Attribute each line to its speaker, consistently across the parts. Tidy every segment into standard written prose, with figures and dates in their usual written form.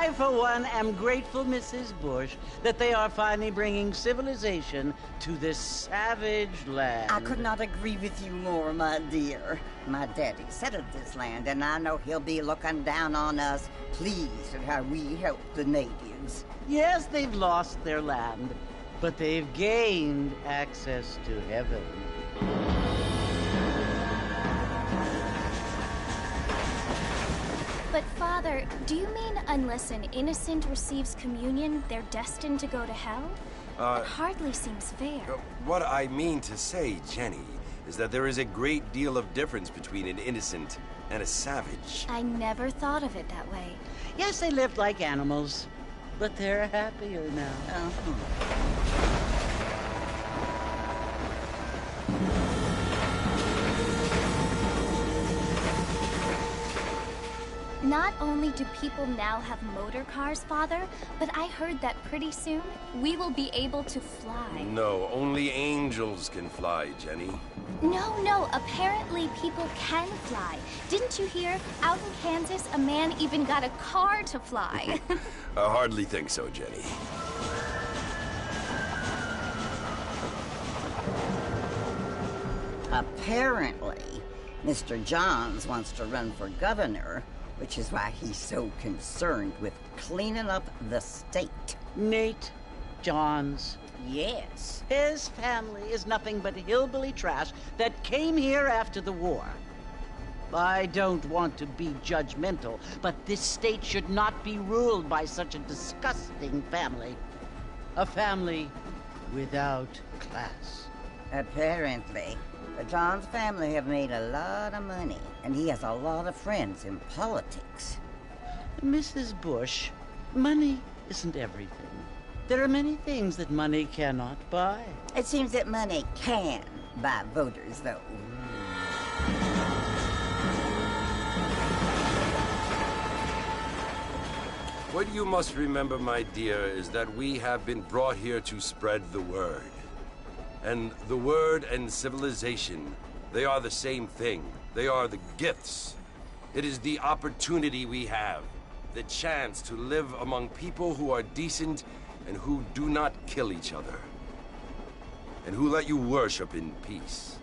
Speaker 1: I, for one, am grateful, Mrs. Bush, that they are finally bringing civilization to this savage land.
Speaker 2: I could not agree with you more, my dear. My daddy settled this land, and I know he'll be looking down on us, pleased at how we help the natives.
Speaker 1: Yes, they've lost their land, but they've gained access to heaven.
Speaker 3: But Father, do you mean unless an innocent receives communion, they're destined to go to hell? That hardly seems fair.
Speaker 4: What I mean to say, Jenny, is that there is a great deal of difference between an innocent and a savage.
Speaker 3: I never thought of it that way.
Speaker 1: Yes, they lived like animals, but they're happier now.
Speaker 3: Not only do people now have motor cars, Father, but I heard that pretty soon we will be able to fly.
Speaker 4: No, only angels can fly, Jenny.
Speaker 3: No, apparently people can fly. Didn't you hear? Out in Kansas, a man even got a car to fly.
Speaker 4: I hardly think so, Jenny.
Speaker 2: Apparently, Mr. Johns wants to run for governor, which is why he's so concerned with cleaning up the state.
Speaker 1: Nate Johns.
Speaker 2: Yes.
Speaker 1: His family is nothing but hillbilly trash that came here after the war. I don't want to be judgmental, but this state should not be ruled by such a disgusting family. A family without class.
Speaker 2: Apparently. The Johns family have made a lot of money, and he has a lot of friends in politics.
Speaker 1: Mrs. Bush, money isn't everything. There are many things that money cannot buy.
Speaker 2: It seems that money can buy voters, though.
Speaker 4: What you must remember, my dear, is that we have been brought here to spread the word. And the word and civilization, they are the same thing. They are the gifts. It is the opportunity we have, the chance to live among people who are decent and who do not kill each other, and who let you worship in peace.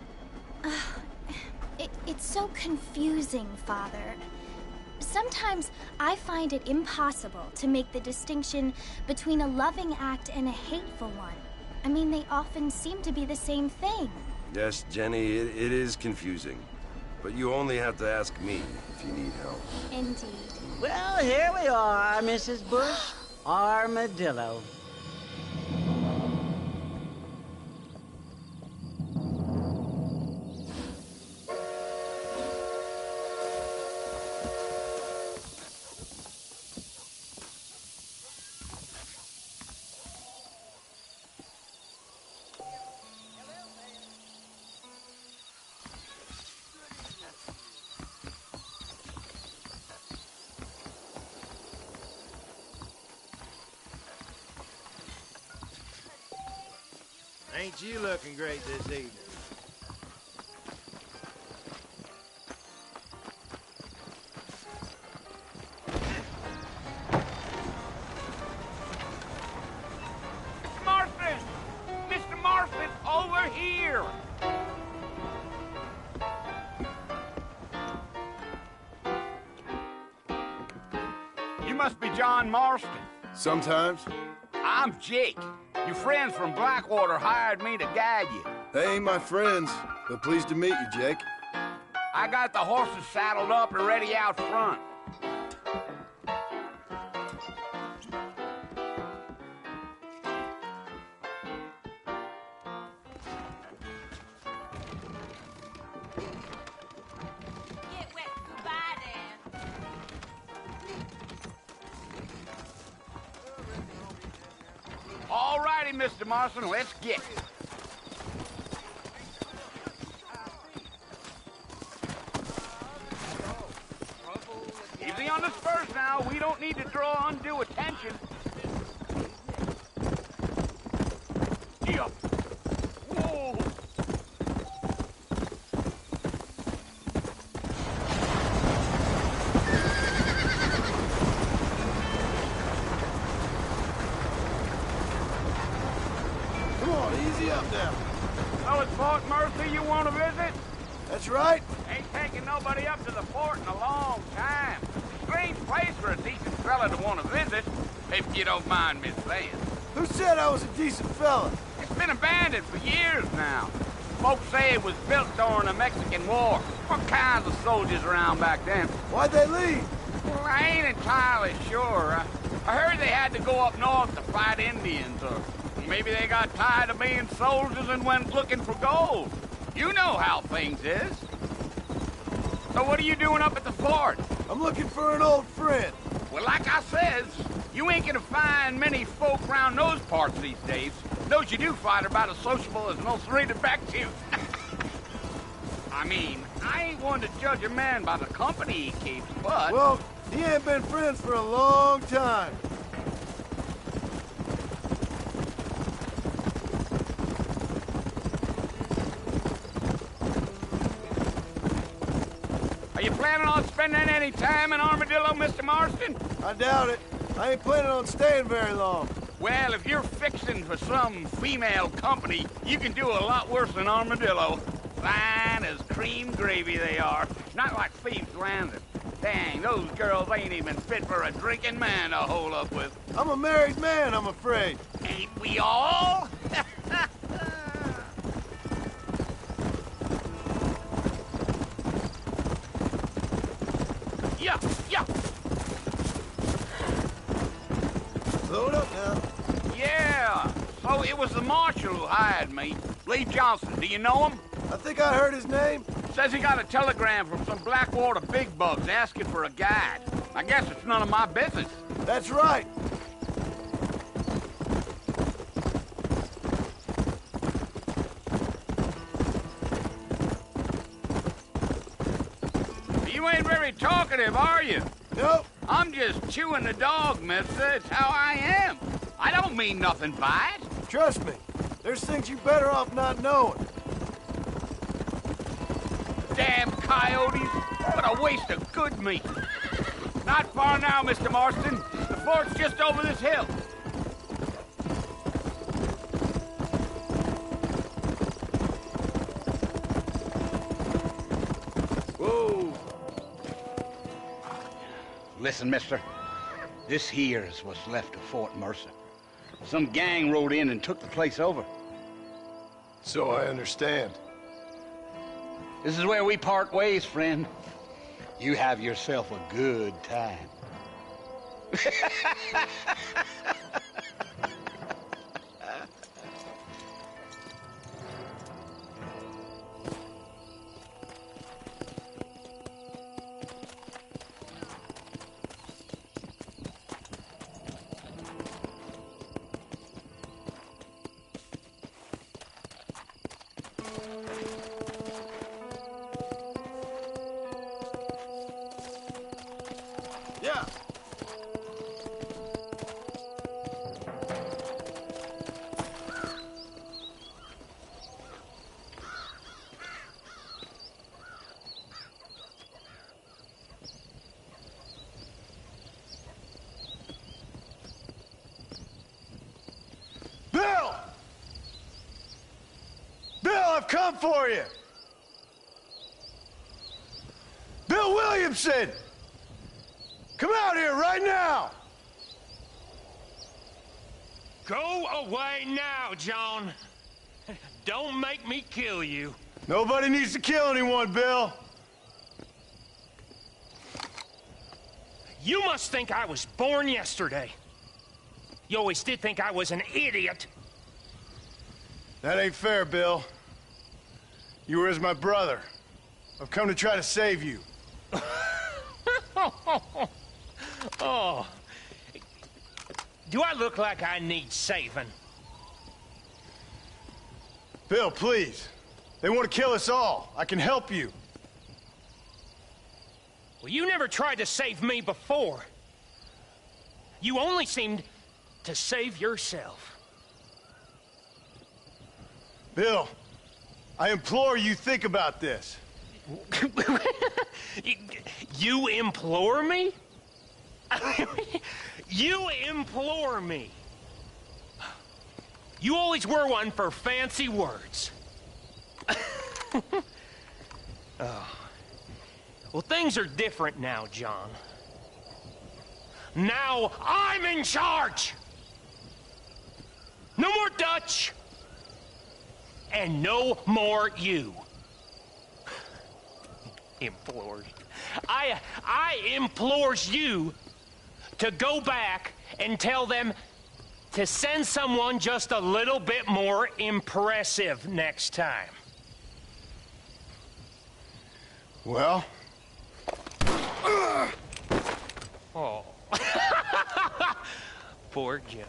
Speaker 3: It's so confusing, Father. Sometimes I find it impossible to make the distinction between a loving act and a hateful one. I mean, they often seem to be the same thing.
Speaker 4: Yes, Jenny, it is confusing. But you only have to ask me if you need help.
Speaker 3: Indeed.
Speaker 1: Well, here we are, Mrs. Bush. Armadillo.
Speaker 5: Ain't you looking great this evening?
Speaker 6: Martha! Mr. Martha, over here! You must be John Marston.
Speaker 7: Sometimes.
Speaker 6: I'm Jake. Your friends from Blackwater hired me to guide you.
Speaker 7: They ain't my friends, but pleased to meet you, Jake.
Speaker 6: I got the horses saddled up and ready out front.
Speaker 8: Get wet. Goodbye, Dan.
Speaker 6: All righty, Mr. Marston, let's get it. Easy on the spurs now. We don't need to draw undue attention. Yeah. Whoa.
Speaker 7: up now.
Speaker 6: So it's Fort Mercy you want to visit?
Speaker 7: That's right.
Speaker 6: Ain't taking nobody up to the fort in a long time. Strange place for a decent fella to want to visit, if you don't mind me saying.
Speaker 7: Who said I was a decent fella?
Speaker 6: It's been abandoned for years now. Folks say it was built during the Mexican War. What kinds of soldiers around back then?
Speaker 7: Why'd they leave?
Speaker 6: Well, I ain't entirely sure. I heard they had to go up north to fight Indians, or maybe they got tired of being soldiers and went looking for gold. You know how things is. So what are you doing up at the fort?
Speaker 7: I'm looking for an old friend.
Speaker 6: Well, like I says, you ain't gonna find many folk around those parts these days. Those you do find are about as sociable as most rated back to. I mean, I ain't one to judge a man by the company he keeps, but...
Speaker 7: Well, he ain't been friends for a long time.
Speaker 6: Are you planning on spending any time in Armadillo, Mr. Marston?
Speaker 7: I doubt it. I ain't planning on staying very long.
Speaker 6: Well, if you're fixing for some female company, you can do a lot worse than Armadillo. Fine as cream gravy they are. Not like Thieves' Landing. Dang, those girls ain't even fit for a drinking man to hole up with.
Speaker 7: I'm a married man, I'm afraid.
Speaker 6: Ain't we all? Yeah, yeah.
Speaker 7: Load up now.
Speaker 6: Yeah. So it was the marshal who hired me. Lee Johnson, do you know him?
Speaker 7: I think I heard his name.
Speaker 6: Says he got a telegram from some Blackwater big bugs asking for a guide. I guess it's none of my business.
Speaker 7: That's right.
Speaker 6: You ain't very talkative, are you?
Speaker 7: Nope.
Speaker 6: I'm just chewing the dog, mister. It's how I am. I don't mean nothing by it.
Speaker 7: Trust me. There's things you better off not knowing.
Speaker 6: Damn coyotes. What a waste of good meat. Not far now, Mr. Marston. The fort's just over this hill.
Speaker 7: Whoa.
Speaker 6: Listen, mister. This here's what's left of Fort Mercer. Some gang rode in and took the place over.
Speaker 7: So I understand.
Speaker 6: This is where we part ways, friend. You have yourself a good time.
Speaker 7: Yeah. Bill! Bill, I've come for you! Bill Williamson! Come out here right now!
Speaker 9: Go away now, John. Don't make me kill you.
Speaker 7: Nobody needs to kill anyone, Bill.
Speaker 9: You must think I was born yesterday. You always did think I was an idiot.
Speaker 7: That ain't fair, Bill. You were as my brother. I've come to try to save you.
Speaker 9: Oh. Do I look like I need saving?
Speaker 7: Bill, please. They want to kill us all. I can help you.
Speaker 9: Well, you never tried to save me before. You only seemed to save yourself.
Speaker 7: Bill, I implore you think about this.
Speaker 9: You implore me? You implore me? You always were one for fancy words. Oh. Well, things are different now, John. Now I'm in charge! No more Dutch! And no more you. Implores. I implores you to go back and tell them to send someone just a little bit more impressive next time.
Speaker 7: Well?
Speaker 9: Oh. Poor John.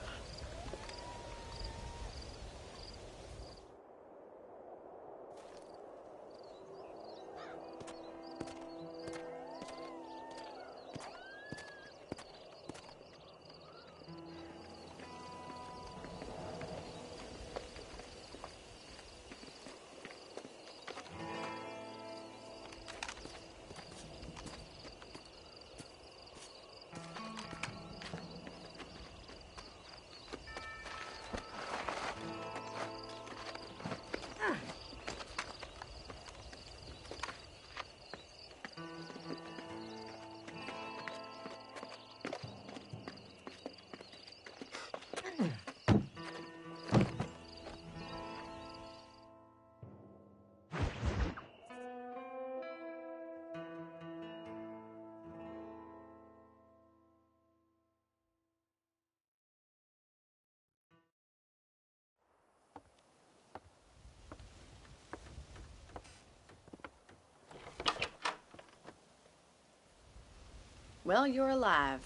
Speaker 10: Well, you're alive.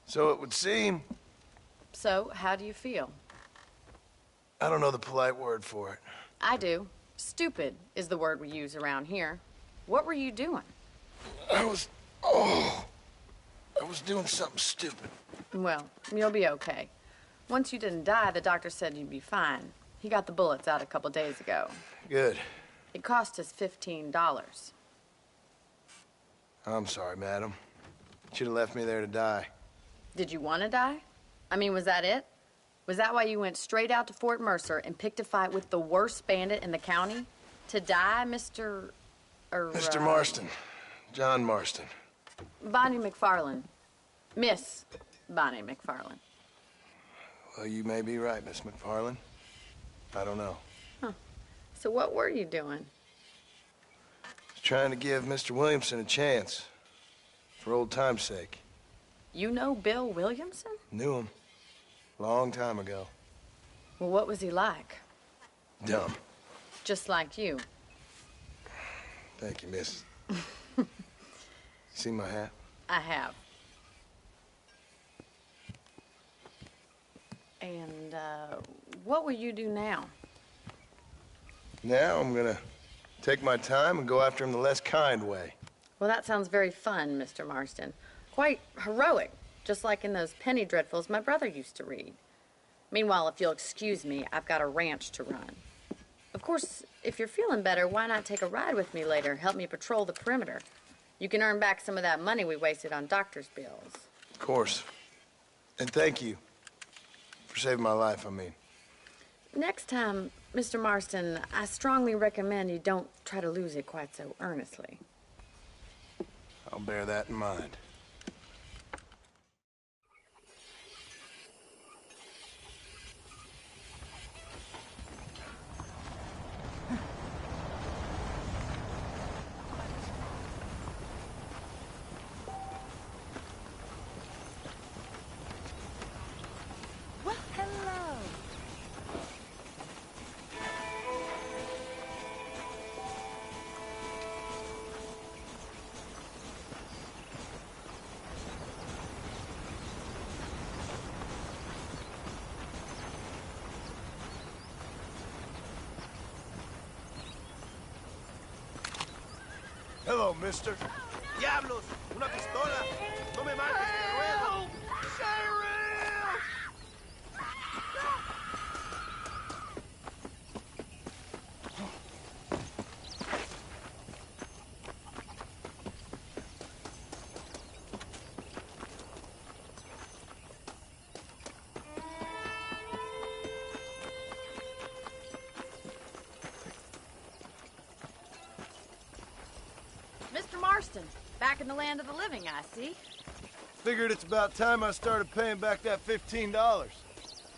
Speaker 7: So it would seem.
Speaker 10: So, how do you feel?
Speaker 7: I don't know the polite word for it.
Speaker 10: I do. Stupid is the word we use around here. What were you doing?
Speaker 7: I was doing something stupid.
Speaker 10: Well, you'll be okay. Once you didn't die, the doctor said you'd be fine. He got the bullets out a couple days ago.
Speaker 7: Good.
Speaker 10: It cost us $15.
Speaker 7: I'm sorry, madam. Should have left me there to die.
Speaker 10: Did you want to die? I mean, was that it? Was that why you went straight out to Fort Mercer and picked a fight with the worst bandit in the county? To die, Mr.
Speaker 7: Mr. Marston. John Marston.
Speaker 10: Bonnie McFarland. Miss Bonnie McFarland.
Speaker 7: Well, you may be right, Miss McFarland. I don't know.
Speaker 10: Huh. So what were you doing?
Speaker 7: Trying to give Mr. Williamson a chance. For old time's sake.
Speaker 10: You know Bill Williamson?
Speaker 7: Knew him. Long time ago.
Speaker 10: Well, what was he like?
Speaker 7: Dumb.
Speaker 10: Just like you.
Speaker 7: Thank you, miss. See my hat?
Speaker 10: I have. And, what will you do now?
Speaker 7: Now I'm gonna take my time and go after him the less kind way.
Speaker 10: Well, that sounds very fun, Mr. Marston. Quite heroic, just like in those penny dreadfuls my brother used to read. Meanwhile, if you'll excuse me, I've got a ranch to run. Of course, if you're feeling better, why not take a ride with me later? Help me patrol the perimeter. You can earn back some of that money we wasted on doctor's bills.
Speaker 7: Of course. And thank you for saving my life, I mean.
Speaker 10: Next time, Mr. Marston, I strongly recommend you don't try to lose it quite so earnestly.
Speaker 7: I'll bear that in mind.
Speaker 8: Well, hello.
Speaker 7: Hello, mister.
Speaker 5: ¡Diablos! ¡Una pistola! ¡No me mates, te ruego!
Speaker 10: Mr. Marston. Back in the land of the living, I see.
Speaker 7: Figured it's about time I started paying back that $15.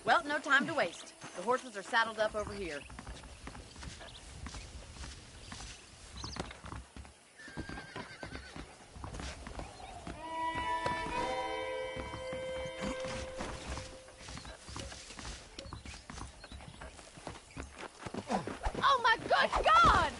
Speaker 10: Well, no time to waste. The horses are saddled up over here.
Speaker 8: Oh my good God!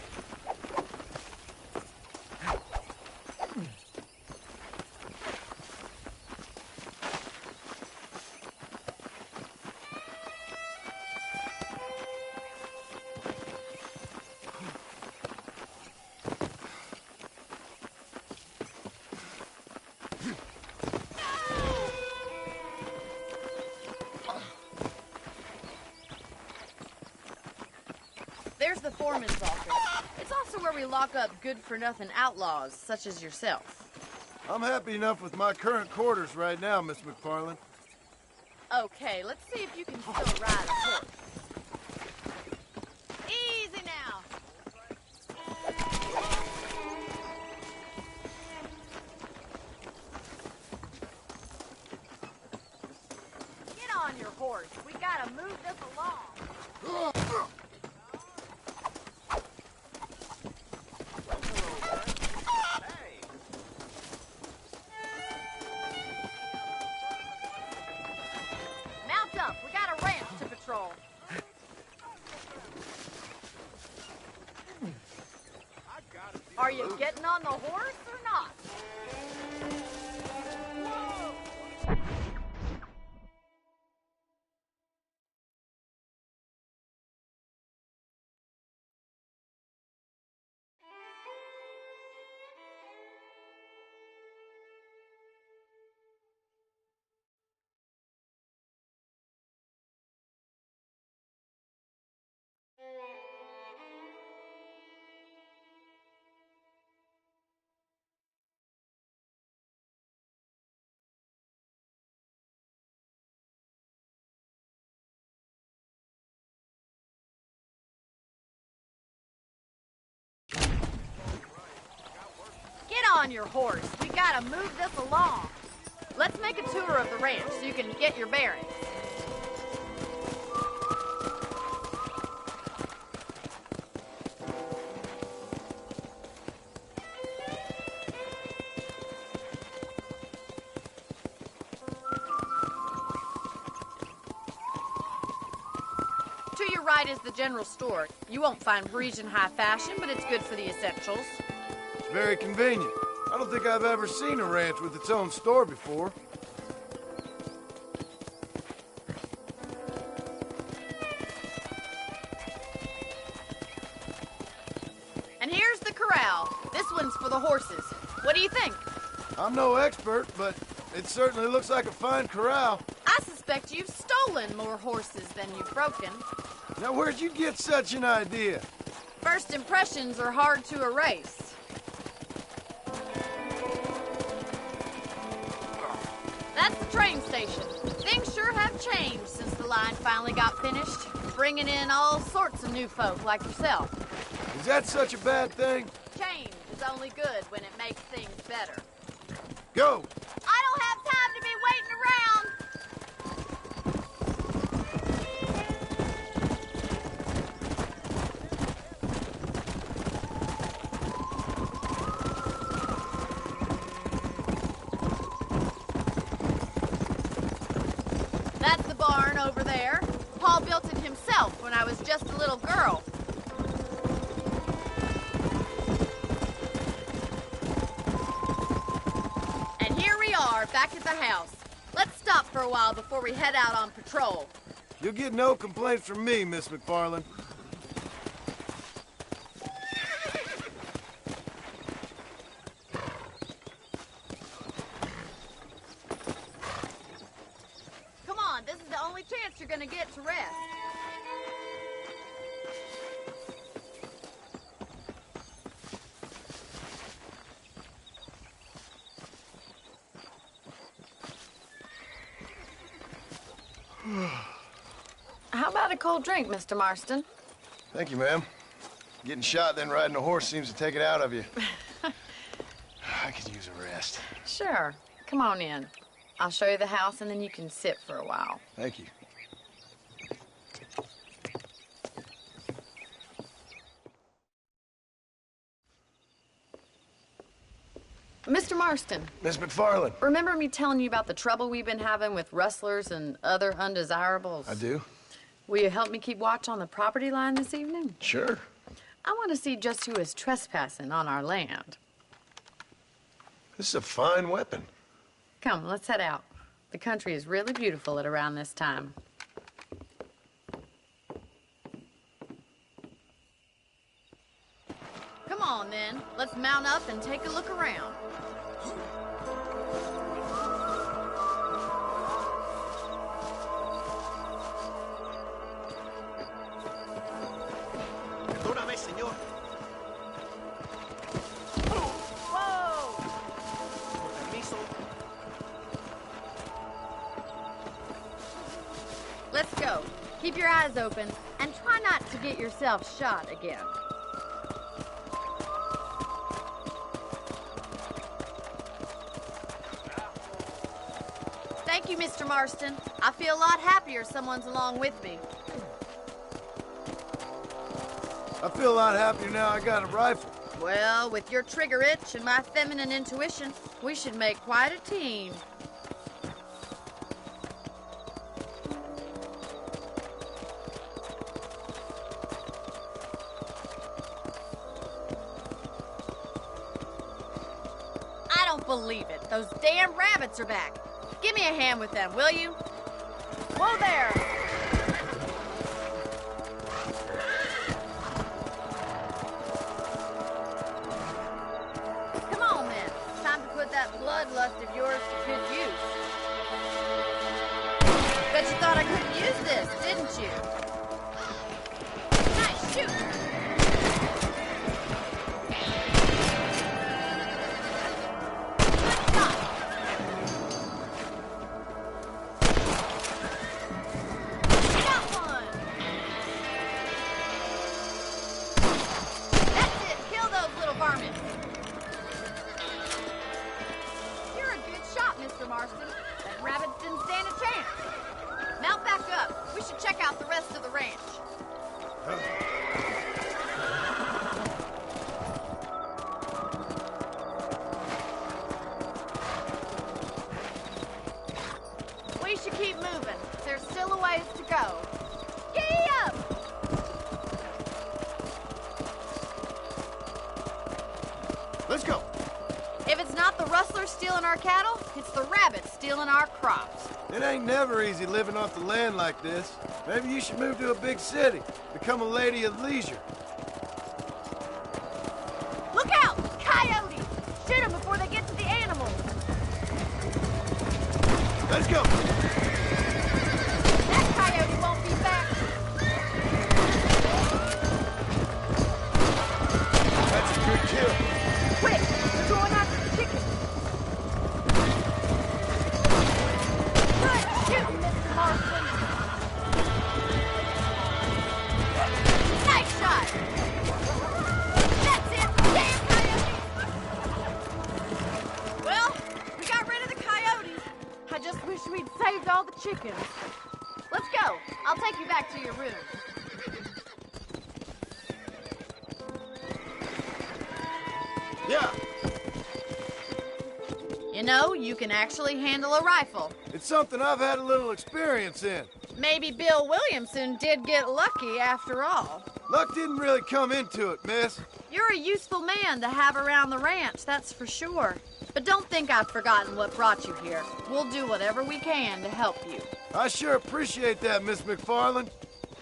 Speaker 10: There's the foreman's office. It's also where we lock up good-for-nothing outlaws, such as yourself.
Speaker 7: I'm happy enough with my current quarters right now, Miss McFarland.
Speaker 10: Okay, let's see if you can still ride a horse. Easy now. Get on your horse. We gotta move this along. Mount up. We got a ranch to patrol. Are you getting on the horse or not? Get on your horse. We gotta move this along. Let's make a tour of the ranch so you can get your bearings. To your right is the general store. You won't find Parisian high fashion, but it's good for the essentials.
Speaker 7: Very convenient. I don't think I've ever seen a ranch with its own store before.
Speaker 10: And here's the corral. This one's for the horses. What do you think?
Speaker 7: I'm no expert, but it certainly looks like a fine corral.
Speaker 10: I suspect you've stolen more horses than you've broken.
Speaker 7: Now, where'd you get such an idea?
Speaker 10: First impressions are hard to erase. That's the train station. Things sure have changed since the line finally got finished, bringing in all sorts of new folk like yourself.
Speaker 7: Is that such a bad thing?
Speaker 10: Change is only good when it makes things better.
Speaker 7: Go!
Speaker 10: I don't have time to be waiting around! That's the barn over there. Paul built it himself when I was just a little girl. And here we are, back at the house. Let's stop for a while before we head out on patrol.
Speaker 7: You'll get no complaints from me, Miss McFarland.
Speaker 10: Come on, this is the only chance you're gonna get to rest. How about a cold drink, Mr. Marston?
Speaker 7: Thank you, ma'am. Getting shot then riding a horse seems to take it out of you. could use a rest.
Speaker 10: Sure. Come on in. I'll show you the house, and then you can sit for a while.
Speaker 7: Thank you.
Speaker 10: Mr. Marston.
Speaker 7: Miss McFarland.
Speaker 10: Remember me telling you about the trouble we've been having with rustlers and other undesirables?
Speaker 7: I do.
Speaker 10: Will you help me keep watch on the property line this evening?
Speaker 7: Sure.
Speaker 10: I want to see just who is trespassing on our land.
Speaker 7: This is a fine weapon.
Speaker 10: Come, let's head out. The country is really beautiful at around this time. Come on, then. Let's mount up and take a look around.
Speaker 5: Perdóname, señor.
Speaker 8: Whoa!
Speaker 5: Con permiso.
Speaker 10: Let's go. Keep your eyes open and try not to get yourself shot again. Thank you, Mr. Marston. I feel a lot happier someone's along with me.
Speaker 7: I feel a lot happier now I got a rifle.
Speaker 10: Well, with your trigger itch and my feminine intuition, we should make quite a team. I don't believe it. Those damn rabbits are back. Give me a hand with them, will you? Whoa there! Come on, then. Time to put that bloodlust of yours to good use. Bet you thought I couldn't use this, didn't you? Nice shoot! We should keep moving. There's still a ways to go. Giddy up!
Speaker 7: Let's go.
Speaker 10: If it's not the rustlers stealing our cattle, it's the rabbits stealing our crops.
Speaker 7: It ain't never easy living off the land like this. Maybe you should move to a big city. Become a lady of leisure.
Speaker 10: Look out! Coyotes! Shoot them before they get to the animals.
Speaker 7: Let's go.
Speaker 10: That coyote won't be back.
Speaker 7: That's a good kill.
Speaker 10: Quick! They're going after the chickens. Good shooting, Mr. Marston. Nice shot. That's it. Damn coyotes. Well, we got rid of the coyotes. I just wish we'd saved all the chickens. Let's go. I'll take you back to your room.
Speaker 7: Yeah.
Speaker 10: You know, you can actually handle a rifle.
Speaker 7: It's something I've had a little experience in.
Speaker 10: Maybe Bill Williamson did get lucky after all.
Speaker 7: Luck didn't really come into it, miss.
Speaker 10: You're a useful man to have around the ranch, that's for sure. But don't think I've forgotten what brought you here. We'll do whatever we can to help you.
Speaker 7: I sure appreciate that, Miss McFarland.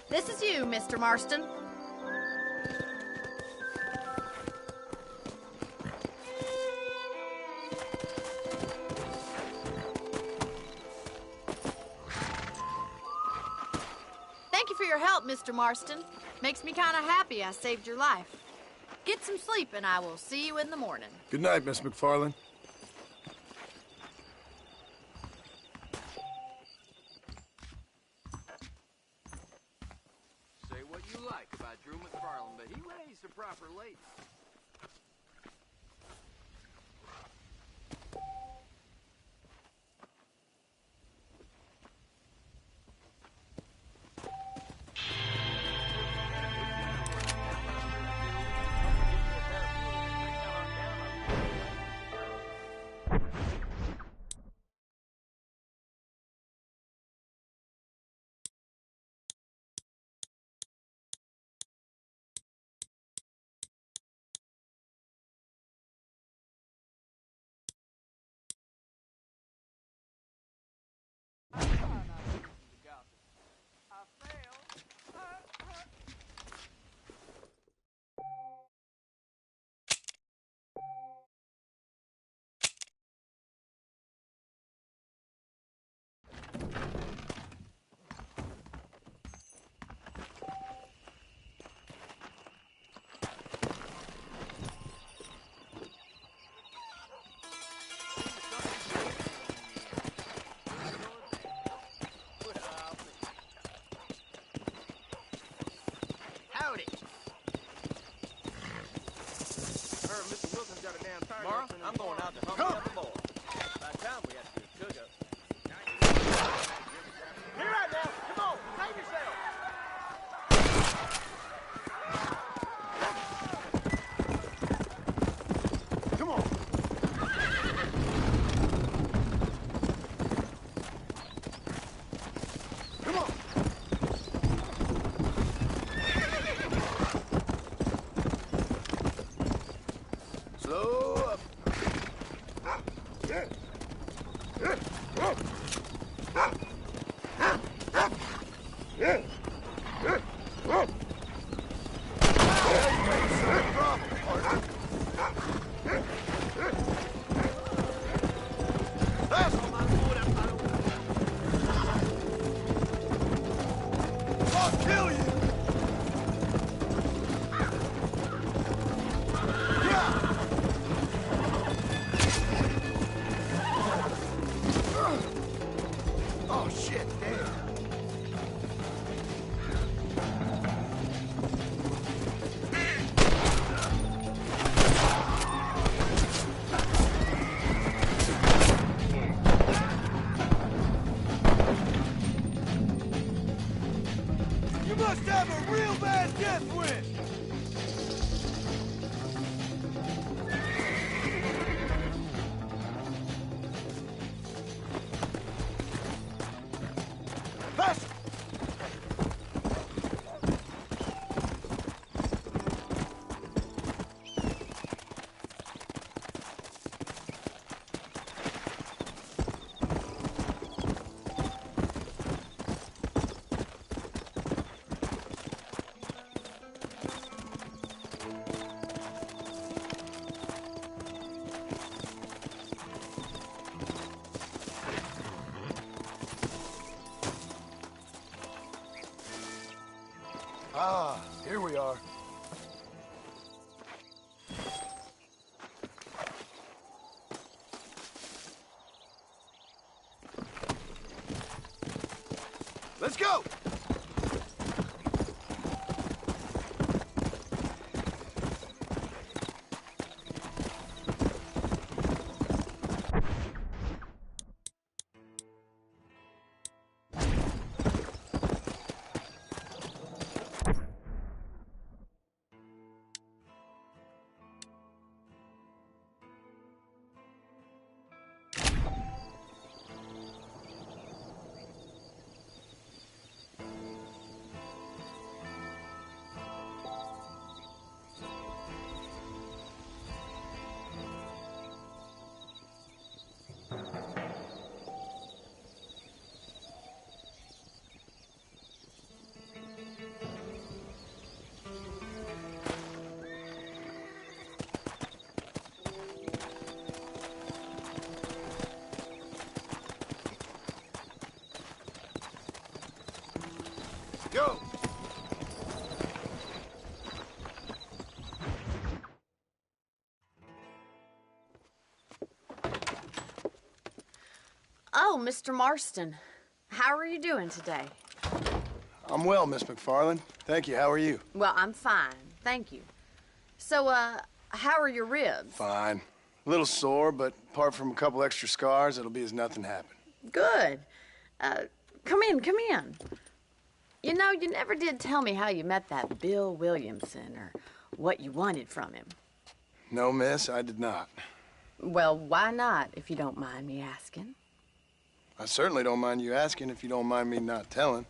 Speaker 10: This is you, Mr. Marston. Thank you for your help, Mr. Marston. Makes me kind of happy I saved your life. Get some sleep and I will see you in the morning.
Speaker 7: Good night, Miss McFarland.
Speaker 6: Say what you like about Drew McFarland, but he raised the proper lady.
Speaker 5: I'll kill you! Oh, shit, damn. You must have a real bad death wish! Faster! Ah, here we are. Let's go! Go!
Speaker 10: Oh, Mr. Marston. How are you doing today?
Speaker 7: I'm well, Miss McFarland. Thank you. How are you?
Speaker 10: Well, I'm fine. Thank you. So, how are your ribs?
Speaker 7: Fine. A little sore, but apart from a couple extra scars, it'll be as nothing happened.
Speaker 10: Good. Come in, come in. You know, you never did tell me how you met that Bill Williamson or what you wanted from him.
Speaker 7: No, miss, I did not.
Speaker 10: Well, why not, if you don't mind me asking?
Speaker 7: I certainly don't mind you asking if you don't mind me not telling.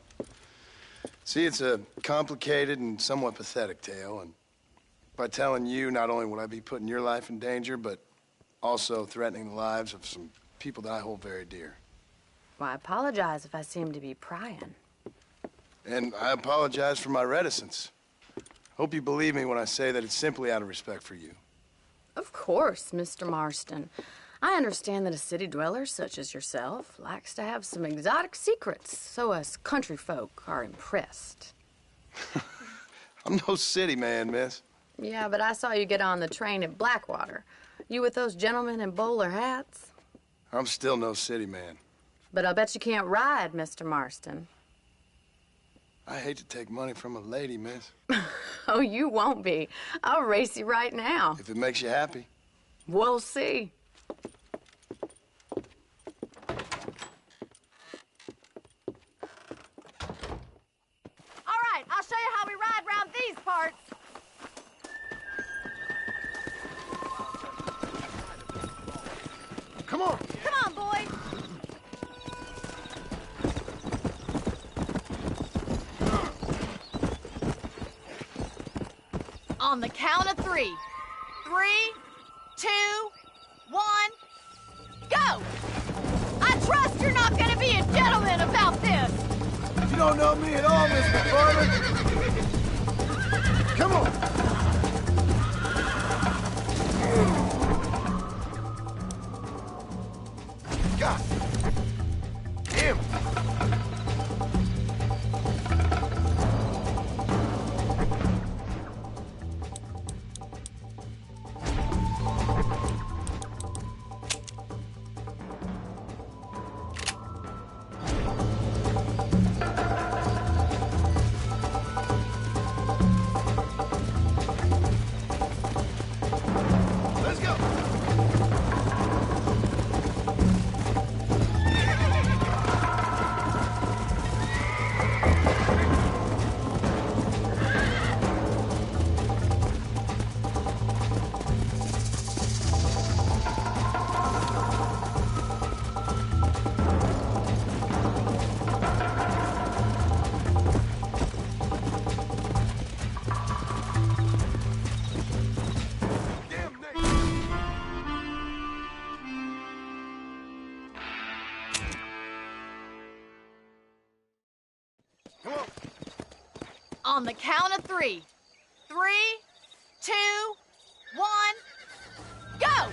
Speaker 7: See, it's a complicated and somewhat pathetic tale, and by telling you, not only would I be putting your life in danger, but also threatening the lives of some people that I hold very dear.
Speaker 10: Well, I apologize if I seem to be prying.
Speaker 7: And I apologize for my reticence. Hope you believe me when I say that it's simply out of respect for you.
Speaker 10: Of course, Mr. Marston. I understand that a city dweller such as yourself likes to have some exotic secrets, so us country folk are impressed.
Speaker 7: I'm no city man, miss.
Speaker 10: Yeah, but I saw you get on the train at Blackwater. You with those gentlemen in bowler hats?
Speaker 7: I'm still no city man.
Speaker 10: But I'll bet you can't ride, Mr. Marston.
Speaker 7: I hate to take money from a lady, miss.
Speaker 10: Oh, you won't be. I'll race you right now.
Speaker 7: If it makes you happy.
Speaker 10: We'll see.
Speaker 8: All right, I'll show you how we ride round these parts.
Speaker 7: Come on.
Speaker 8: Come on, boys. On the count of 3. 3, 2, 1, go! Go! I trust you're not gonna be a gentleman about this!
Speaker 7: You don't know me at all, Miss McFarland. Come on! God! Damn! Let's go! Damn, Nick! Come on!
Speaker 8: On the count of 3. 3, 2, 1, go!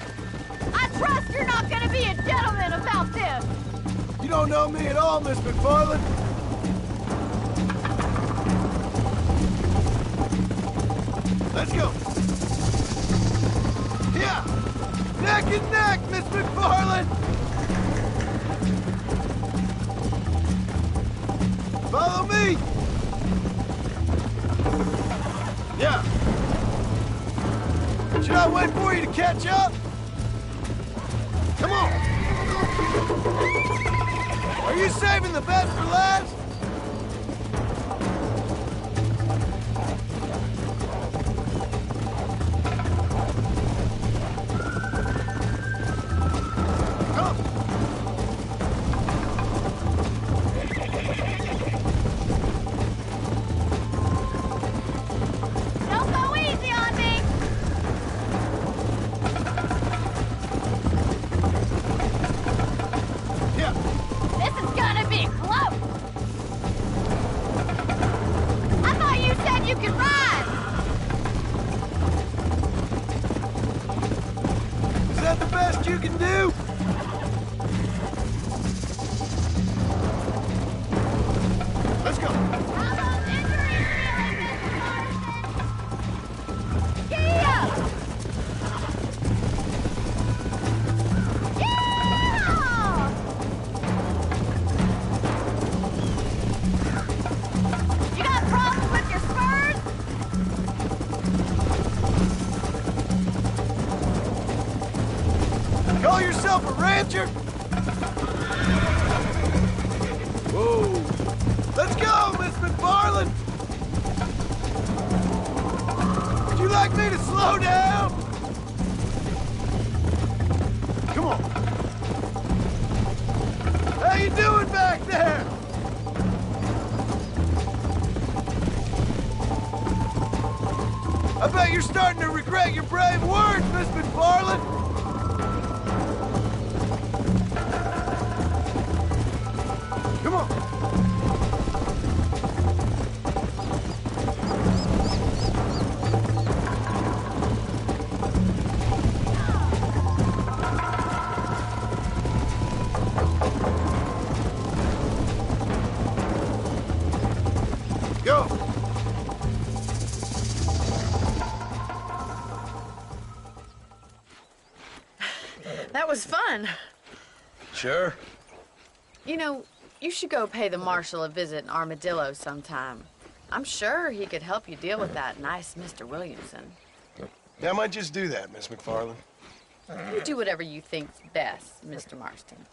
Speaker 8: I trust you're not gonna be a gentleman about this!
Speaker 7: You don't know me at all, Miss McFarland. Let's go. Yeah. Neck and neck, Miss McFarland. Follow me. Yeah. Should I wait for you to catch up? Come on. Are you saving the best for last? Come.
Speaker 8: Don't go easy on me!
Speaker 7: Yeah.
Speaker 8: This is gonna be close! I thought you said you could ride!
Speaker 7: Is that the best you can do? Let's go.
Speaker 8: How those injuries feeling, Mr. Marston? Giddy up! Yeah! You got problems with your spurs?
Speaker 7: Call yourself a rancher? Whoa. Let's go, Miss McFarland. Would you like me to slow down? Come on. How you doing back there? I bet you're starting to regret your brave words, Miss McFarland. Come on. Go.
Speaker 10: That was fun.
Speaker 7: Sure.
Speaker 10: You know, you should go pay the marshal a visit in Armadillo sometime. I'm sure he could help you deal with that nice Mr. Williamson.
Speaker 7: Yeah, I might just do that, Miss McFarland.
Speaker 10: You do whatever you think's best, Mr. Marston.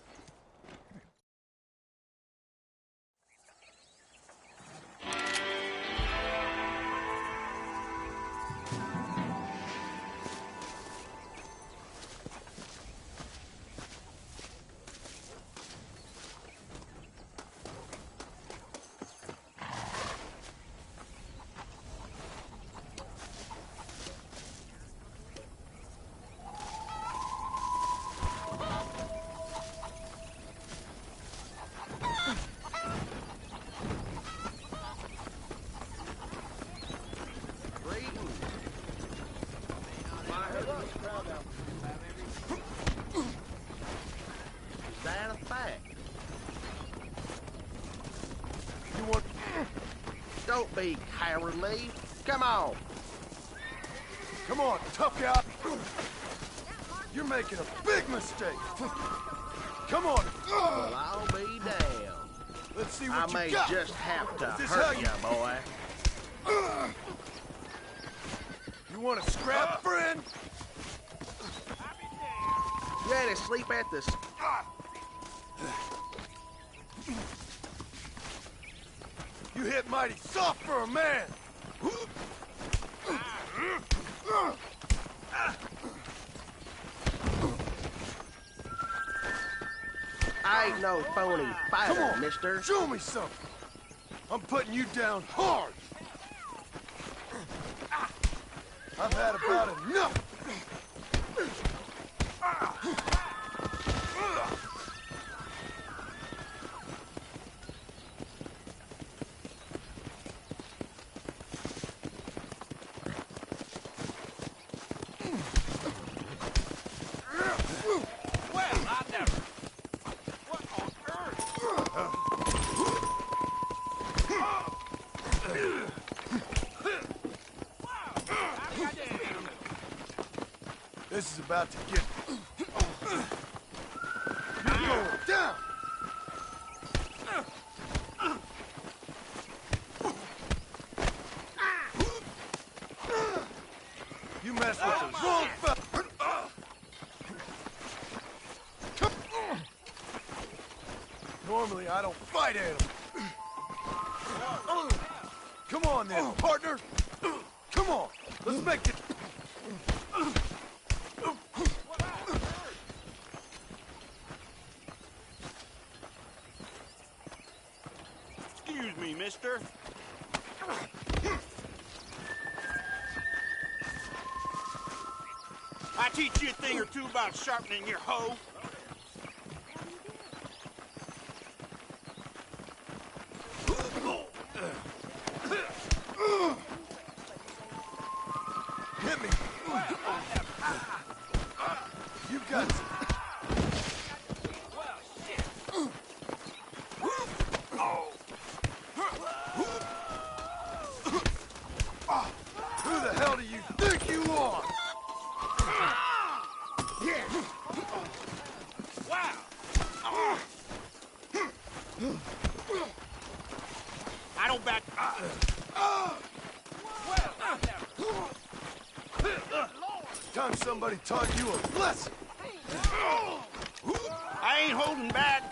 Speaker 5: Don't be cowardly. Come on.
Speaker 7: Come on, tough guy. You're making a big mistake. Come on.
Speaker 5: Well, I'll be damned.
Speaker 7: Let's see
Speaker 5: I
Speaker 7: what
Speaker 5: may
Speaker 7: you got.
Speaker 5: just have to
Speaker 7: Is this
Speaker 5: hurt
Speaker 7: how
Speaker 5: you, boy.
Speaker 7: You want to scrap, friend?
Speaker 5: You ain't asleep at the...
Speaker 7: You hit mighty soft for a man.
Speaker 5: I ain't no phony fighter,
Speaker 7: Come on,
Speaker 5: mister.
Speaker 7: Show me something. I'm putting you down hard. I've had about enough. This is about to get... You're going down! You mess with the wrong fella! Normally, I don't fight animals. Come on then, partner! Come on, let's make it...
Speaker 11: Excuse me, mister. I teach you a thing or two about sharpening your hoe.
Speaker 7: Hit me! You got some... Who the hell do you think you are?
Speaker 11: Wow! I don't back.
Speaker 7: Time somebody taught you a lesson.
Speaker 11: I ain't holding back.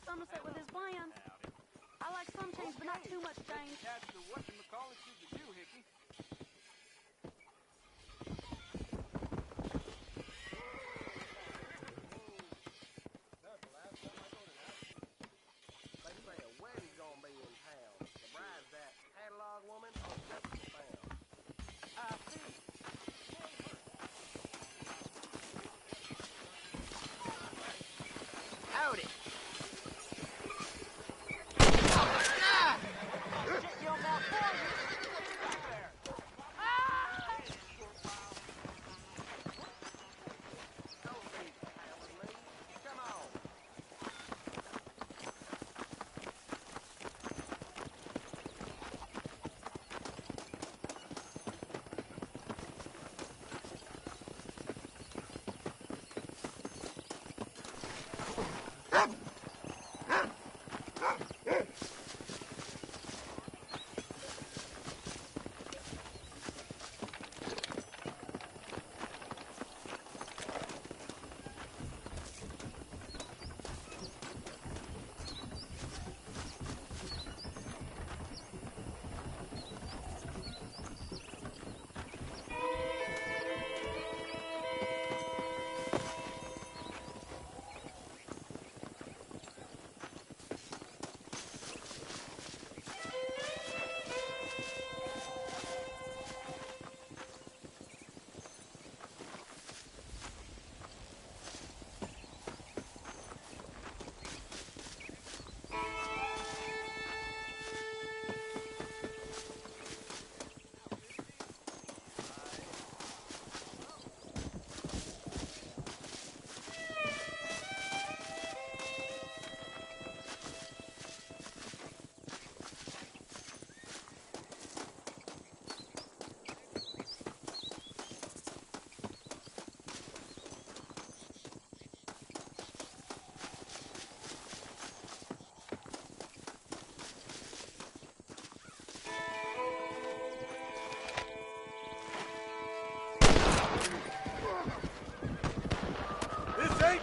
Speaker 12: Somerset with his plans. I like some change, but not too much change.
Speaker 6: That's the whatchamacallit you do, Hickey.
Speaker 5: They say a wedding's gonna be in town. The bride's that catalog woman or Jessica found. I see. Howdy.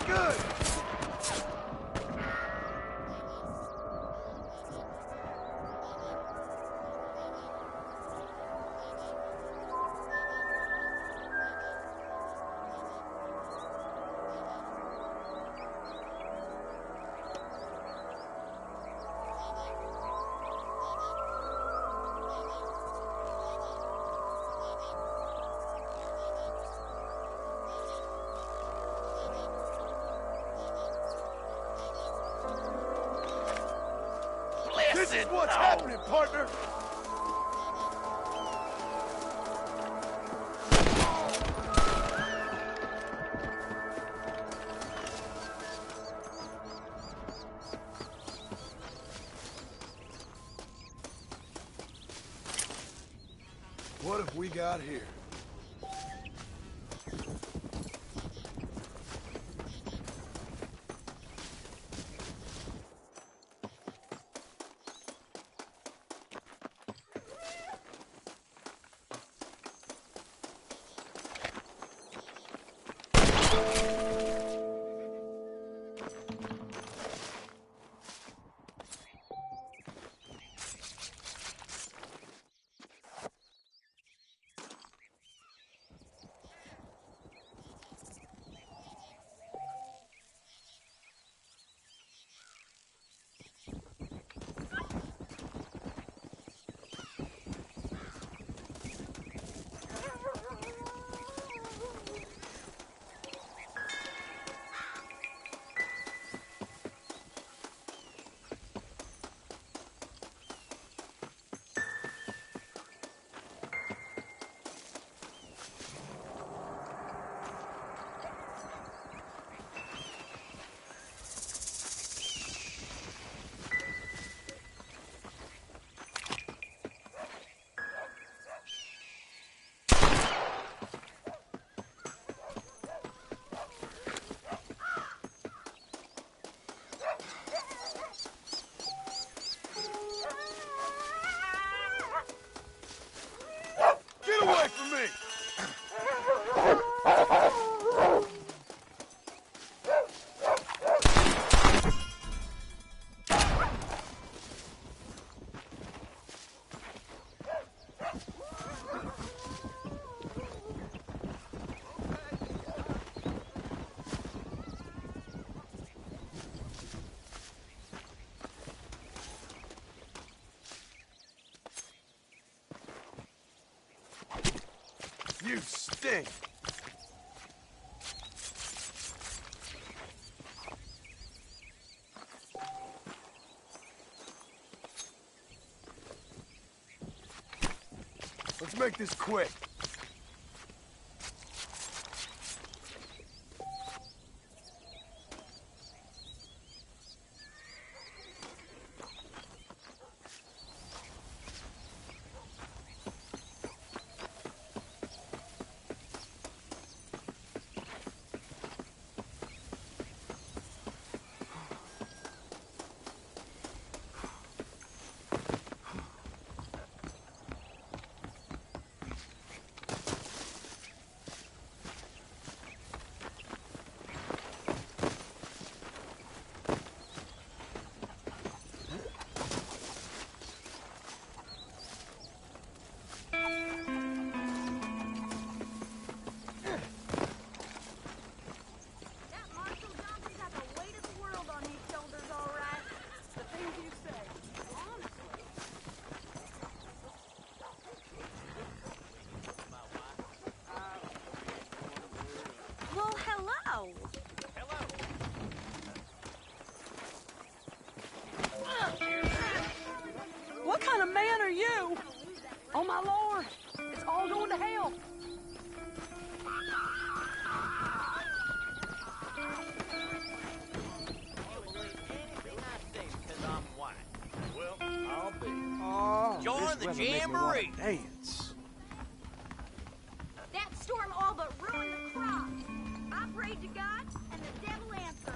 Speaker 7: good! This is what's happening, partner! What have we got here? Get away from me! You stink! Let's make this quick.
Speaker 12: What kind of man are you? Oh my lord, it's all going to hell.
Speaker 11: Join the jamboree.
Speaker 7: Dance.
Speaker 3: That storm all but ruined the crops. I prayed to God, and the devil answered.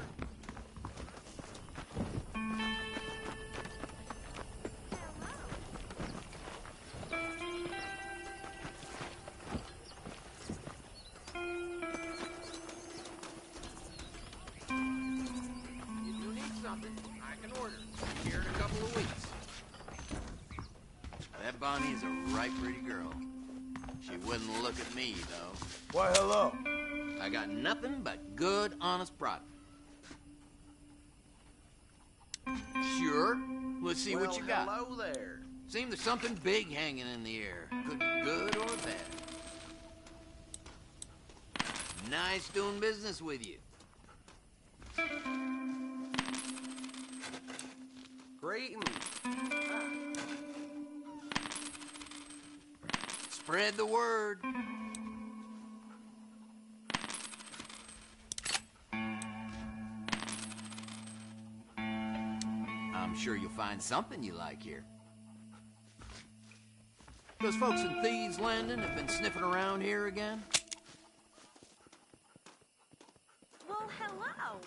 Speaker 13: Bonnie's a right pretty girl. She wouldn't look at me, though.
Speaker 7: Why, hello.
Speaker 13: I got nothing but good, honest product. Sure. Let's see what you got.
Speaker 5: Hello there.
Speaker 13: Seems there's something big hanging in the air. Could be good or bad. Nice doing business with you.
Speaker 5: Greetings.
Speaker 13: Spread the word. I'm sure you'll find something you like here. Those folks in Thieves' Landing have been sniffing around here again?
Speaker 3: Well, hello.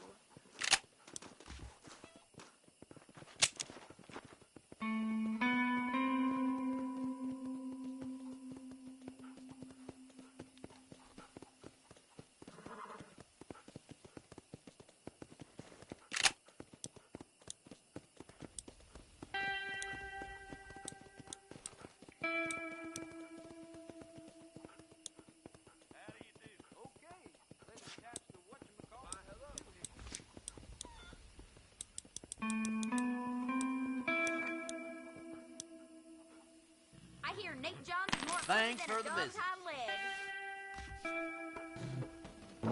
Speaker 8: I hear Nate Johns is more
Speaker 13: Thanks
Speaker 8: than
Speaker 13: for
Speaker 8: a
Speaker 13: the
Speaker 8: dog's
Speaker 13: visit.
Speaker 8: hind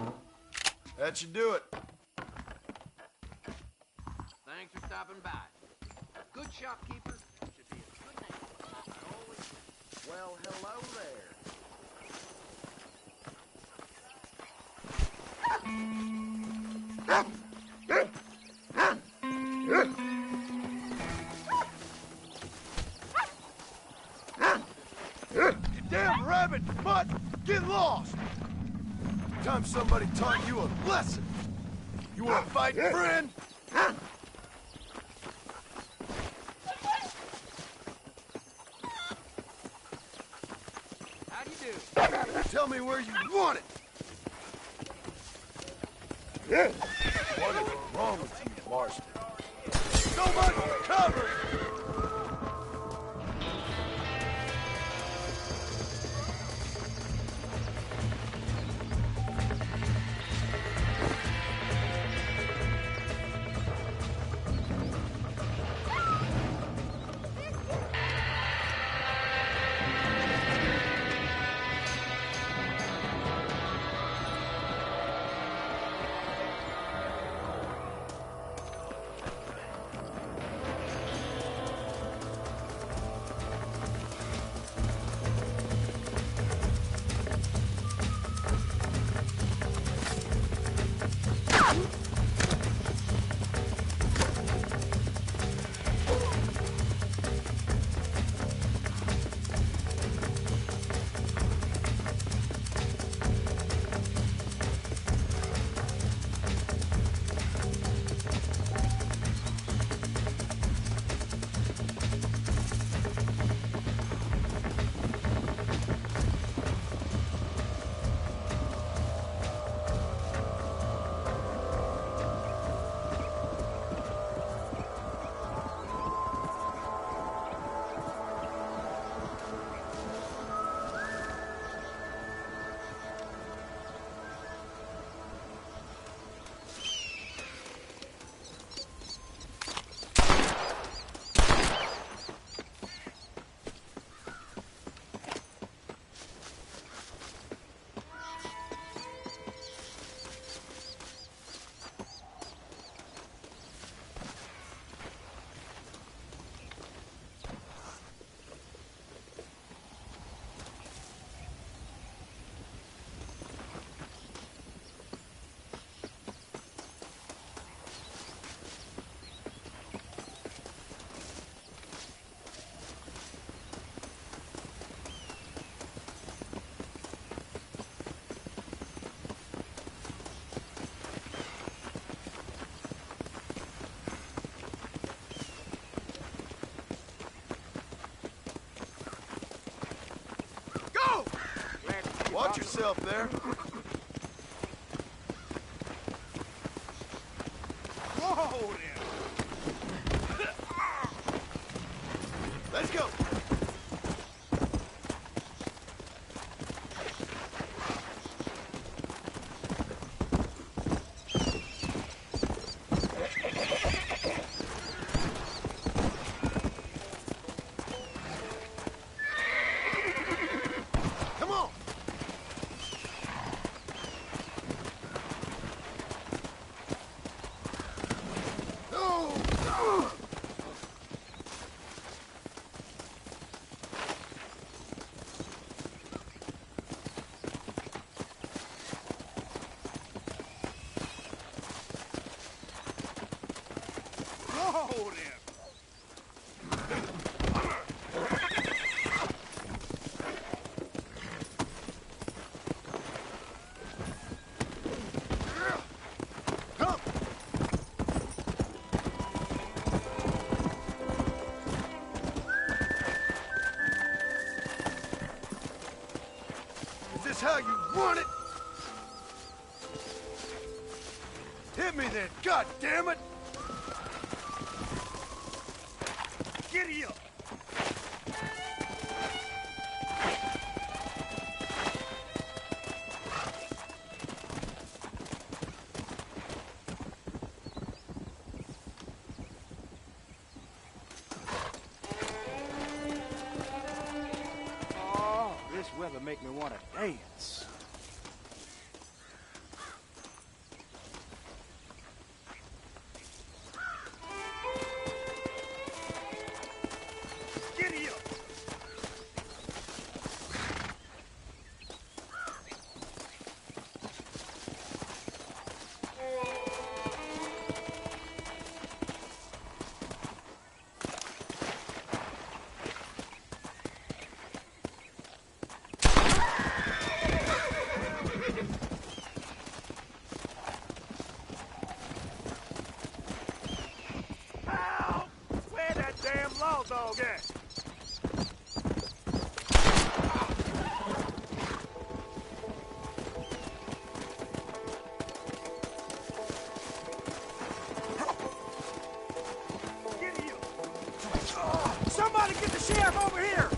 Speaker 8: leg.
Speaker 7: That should do it.
Speaker 13: Thanks for stopping by. A good shopkeeper should be a good neighbor.
Speaker 5: Well, hello there.
Speaker 7: You damn rabbit mutt! Get lost! Time somebody taught you a lesson. You want to fight, friend?
Speaker 5: How do you do?
Speaker 7: Tell me where you want it. What is wrong with you, Marston? So much cover! Watch yourself there. Whoa there. Let's go. how you want it? Hit me then, God damn it! Giddy up!
Speaker 5: Oh, this weather make me want to dance.
Speaker 7: Giddy up!
Speaker 5: Ow! Where that damn law dog at? Giddy up! Somebody get the sheriff over here!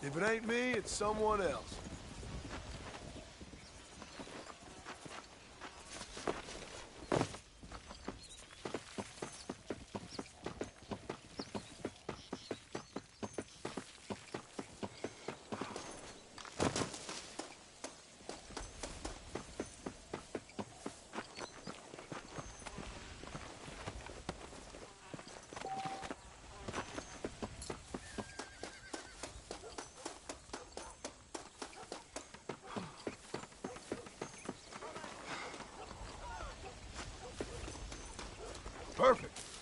Speaker 7: If it ain't me, it's someone else. Perfect.